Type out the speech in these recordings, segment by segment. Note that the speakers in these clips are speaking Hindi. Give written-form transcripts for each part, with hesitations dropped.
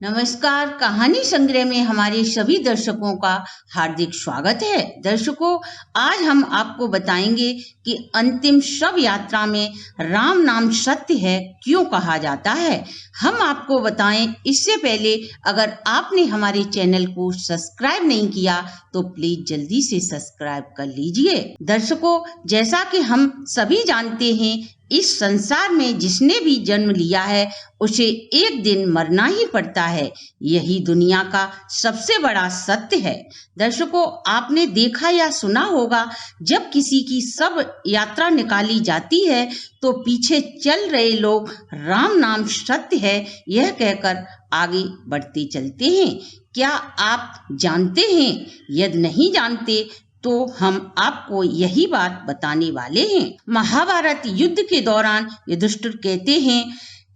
नमस्कार। कहानी संग्रह में हमारे सभी दर्शकों का हार्दिक स्वागत है। दर्शकों, आज हम आपको बताएंगे कि अंतिम शव यात्रा में राम नाम सत्य है क्यों कहा जाता है। हम आपको बताएं इससे पहले अगर आपने हमारे चैनल को सब्सक्राइब नहीं किया तो प्लीज जल्दी से सब्सक्राइब कर लीजिए। दर्शकों, जैसा कि हम सभी जानते हैं, इस संसार में जिसने भी जन्म लिया है उसे एक दिन मरना ही पड़ता है। यही दुनिया का सबसे बड़ा सत्य है। दर्शकों, आपने देखा या सुना होगा, जब किसी की शव यात्रा निकाली जाती है तो पीछे चल रहे लोग राम नाम सत्य है यह कहकर आगे बढ़ते चलते हैं। क्या आप जानते हैं? यदि नहीं जानते तो हम आपको यही बात बताने वाले हैं। महाभारत युद्ध के दौरान युधिष्ठिर कहते हैं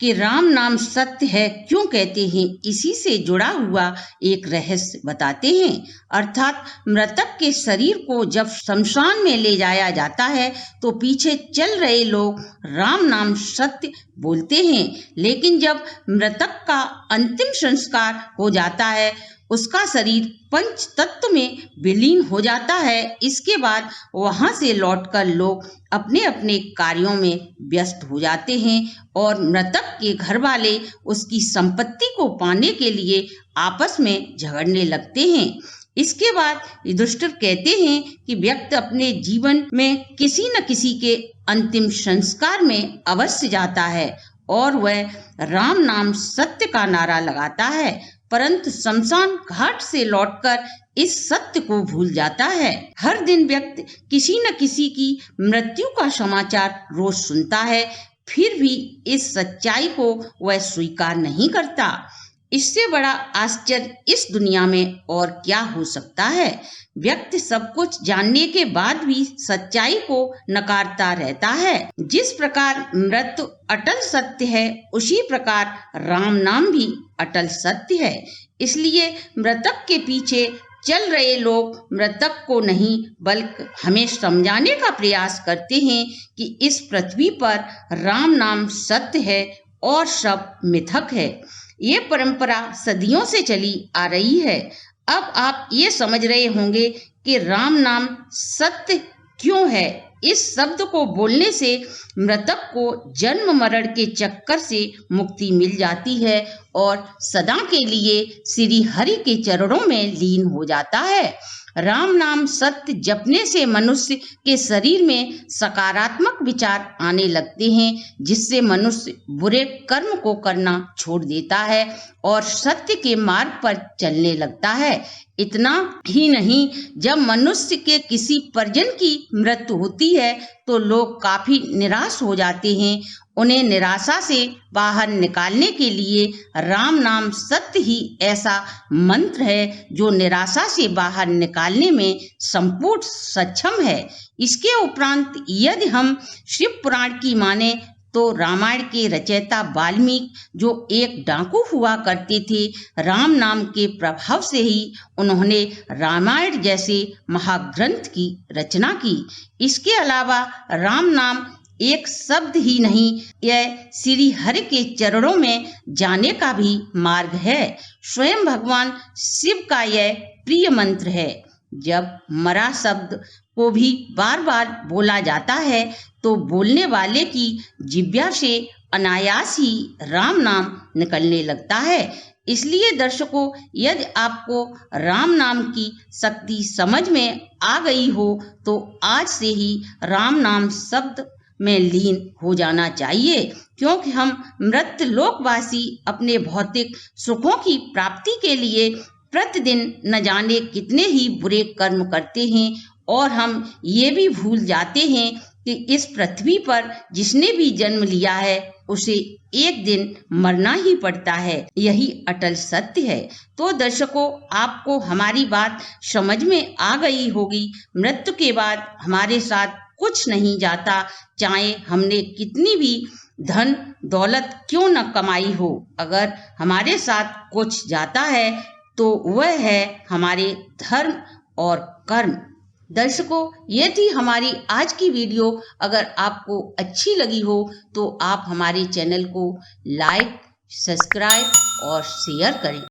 कि राम नाम सत्य है क्यों कहते हैं, इसी से जुड़ा हुआ एक रहस्य बताते हैं। अर्थात मृतक के शरीर को जब शमशान में ले जाया जाता है तो पीछे चल रहे लोग राम नाम सत्य बोलते हैं, लेकिन जब मृतक का अंतिम संस्कार हो जाता है, उसका शरीर पंच तत्व में विलीन हो जाता है। इसके बाद वहां से लौटकर लोग अपने अपने कार्यों में व्यस्त हो जाते हैं और मृतक के घर वाले उसकी संपत्ति को पाने के लिए आपस में झगड़ने लगते हैं। इसके बाद युधिष्ठिर कहते हैं कि व्यक्ति अपने जीवन में किसी न किसी के अंतिम संस्कार में अवश्य जाता है और वह राम नाम सत्य का नारा लगाता है, परंतु शमशान घाट से लौटकर इस सत्य को भूल जाता है। हर दिन व्यक्ति किसी न किसी की मृत्यु का समाचार रोज सुनता है, फिर भी इस सच्चाई को वह स्वीकार नहीं करता। इससे बड़ा आश्चर्य इस दुनिया में और क्या हो सकता है। व्यक्ति सब कुछ जानने के बाद भी सच्चाई को नकारता रहता है। जिस प्रकार मृत्यु अटल सत्य है, उसी प्रकार राम नाम भी अटल सत्य है। इसलिए मृतक के पीछे चल रहे लोग मृतक को नहीं बल्कि हमें समझाने का प्रयास करते हैं कि इस पृथ्वी पर राम नाम सत्य है और सब मिथक है। ये परंपरा सदियों से चली आ रही है। अब आप ये समझ रहे होंगे कि राम नाम सत्य क्यों है। इस शब्द को बोलने से मृतक को जन्म मरण के चक्कर से मुक्ति मिल जाती है और सदा के लिए श्री हरि के चरणों में लीन हो जाता है। राम नाम सत्य जपने से मनुष्य के शरीर में सकारात्मक विचार आने लगते हैं, जिससे मनुष्य बुरे कर्म को करना छोड़ देता है और सत्य के मार्ग पर चलने लगता है। इतना ही नहीं, जब मनुष्य के किसी परिजन की मृत्यु होती है तो लोग काफी निराश हो जाते हैं। उन्हें निराशा से बाहर निकालने के लिए राम नाम सत्य ही ऐसा मंत्र है जो निराशा से बाहर निकालने में संपूर्ण सक्षम है। इसके उपरांत यदि हम शिव पुराण की माने तो रामायण के रचयिता वाल्मीकि जो एक डाकू हुआ करते थे, राम नाम के प्रभाव से ही उन्होंने रामायण जैसे महाग्रंथ की रचना की। इसके अलावा राम नाम एक शब्द ही नहीं, यह श्री हरि के चरणों में जाने का भी मार्ग है। स्वयं भगवान शिव का यह प्रिय मंत्र है। जब मरा शब्द को भी बार बार बोला जाता है तो बोलने वाले की जिह्वा से अनायास ही राम नाम निकलने लगता है। इसलिए दर्शकों, यदि आपको राम नाम की शक्ति समझ में आ गई हो तो आज से ही राम नाम शब्द में लीन हो जाना चाहिए, क्योंकि हम मृत लोकवासी अपने भौतिक सुखों की प्राप्ति के लिए प्रतिदिन न जाने कितने ही बुरे कर्म करते हैं और हम ये भी भूल जाते हैं कि इस पृथ्वी पर जिसने भी जन्म लिया है उसे एक दिन मरना ही पड़ता है। यही अटल सत्य है। तो दर्शकों, आपको हमारी बात समझ में आ गई होगी। मृत्यु के बाद हमारे साथ कुछ नहीं जाता, चाहे हमने कितनी भी धन दौलत क्यों न कमाई हो। अगर हमारे साथ कुछ जाता है तो वह है हमारे धर्म और कर्म। दर्शकों, ये थी हमारी आज की वीडियो। अगर आपको अच्छी लगी हो तो आप हमारे चैनल को लाइक, सब्सक्राइब और शेयर करें।